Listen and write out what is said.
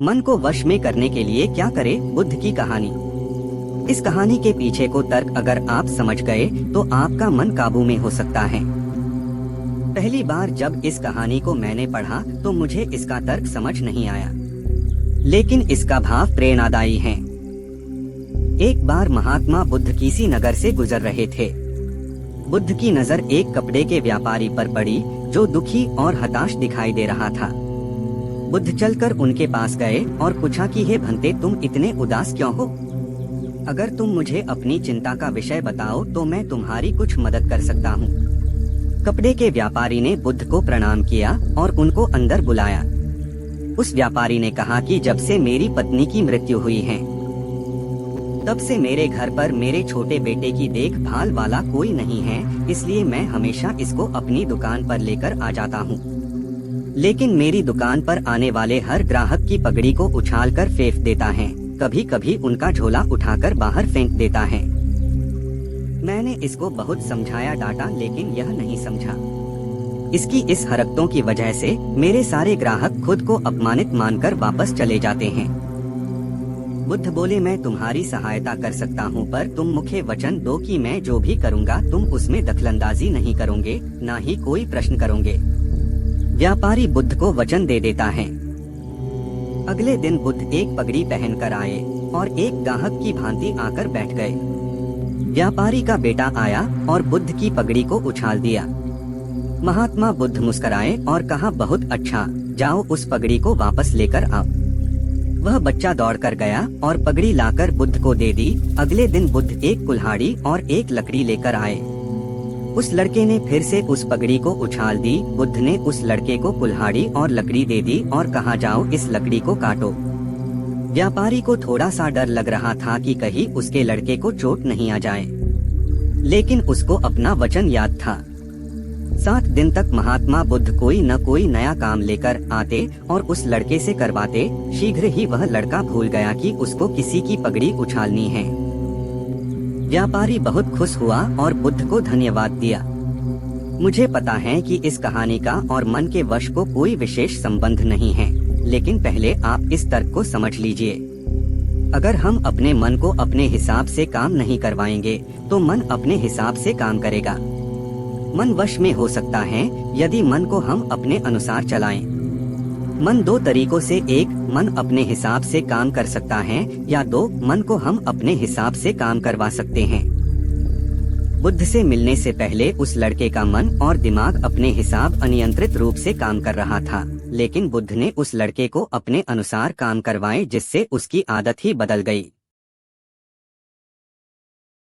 मन को वश में करने के लिए क्या करे, बुद्ध की कहानी। इस कहानी के पीछे को तर्क अगर आप समझ गए तो आपका मन काबू में हो सकता है। पहली बार जब इस कहानी को मैंने पढ़ा तो मुझे इसका तर्क समझ नहीं आया, लेकिन इसका भाव प्रेरणादायी है। एक बार महात्मा बुद्ध किसी नगर से गुजर रहे थे। बुद्ध की नजर एक कपड़े के व्यापारी पर पड़ी जो दुखी और हताश दिखाई दे रहा था। बुद्ध चलकर उनके पास गए और पूछा कि हे भंते, तुम इतने उदास क्यों हो? अगर तुम मुझे अपनी चिंता का विषय बताओ तो मैं तुम्हारी कुछ मदद कर सकता हूँ। कपड़े के व्यापारी ने बुद्ध को प्रणाम किया और उनको अंदर बुलाया। उस व्यापारी ने कहा कि जब से मेरी पत्नी की मृत्यु हुई है, तब से मेरे घर पर मेरे छोटे बेटे की देखभाल वाला कोई नहीं है, इसलिए मैं हमेशा इसको अपनी दुकान पर लेकर आ जाता हूँ। लेकिन मेरी दुकान पर आने वाले हर ग्राहक की पगड़ी को उछालकर फेंक देता है, कभी कभी उनका झोला उठाकर बाहर फेंक देता है। मैंने इसको बहुत समझाया, डांटा, लेकिन यह नहीं समझा। इसकी इस हरकतों की वजह से मेरे सारे ग्राहक खुद को अपमानित मानकर वापस चले जाते हैं। बुद्ध बोले, मैं तुम्हारी सहायता कर सकता हूँ, पर तुम मुझे वचन दो कि मैं जो भी करूँगा तुम उसमें दखलंदाजी नहीं करोगे, ना ही कोई प्रश्न करोगे। व्यापारी बुद्ध को वचन दे देता है। अगले दिन बुद्ध एक पगड़ी पहनकर आए और एक ग्राहक की भांति आकर बैठ गए। व्यापारी का बेटा आया और बुद्ध की पगड़ी को उछाल दिया। महात्मा बुद्ध मुस्कुराए और कहा, बहुत अच्छा, जाओ उस पगड़ी को वापस लेकर आओ। वह बच्चा दौड़कर गया और पगड़ी लाकर बुद्ध को दे दी। अगले दिन बुद्ध एक कुल्हाड़ी और एक लकड़ी लेकर आए। उस लड़के ने फिर से उस पगड़ी को उछाल दी। बुद्ध ने उस लड़के को कुल्हाड़ी और लकड़ी दे दी और कहा, जाओ इस लकड़ी को काटो। व्यापारी को थोड़ा सा डर लग रहा था कि कहीं उसके लड़के को चोट नहीं आ जाए, लेकिन उसको अपना वचन याद था। 7 दिन तक महात्मा बुद्ध कोई न कोई नया काम लेकर आते और उस लड़के से करवाते। शीघ्र ही वह लड़का भूल गया कि उसको किसी की पगड़ी उछालनी है। व्यापारी बहुत खुश हुआ और बुद्ध को धन्यवाद दिया। मुझे पता है कि इस कहानी का और मन के वश को कोई विशेष संबंध नहीं है, लेकिन पहले आप इस तर्क को समझ लीजिए। अगर हम अपने मन को अपने हिसाब से काम नहीं करवाएंगे तो मन अपने हिसाब से काम करेगा। मन वश में हो सकता है यदि मन को हम अपने अनुसार चलाएं। मन 2 तरीकों से, एक, मन अपने हिसाब से काम कर सकता है, या 2, मन को हम अपने हिसाब से काम करवा सकते हैं। बुद्ध से मिलने से पहले उस लड़के का मन और दिमाग अपने हिसाब अनियंत्रित रूप से काम कर रहा था, लेकिन बुद्ध ने उस लड़के को अपने अनुसार काम करवाए, जिससे उसकी आदत ही बदल गई।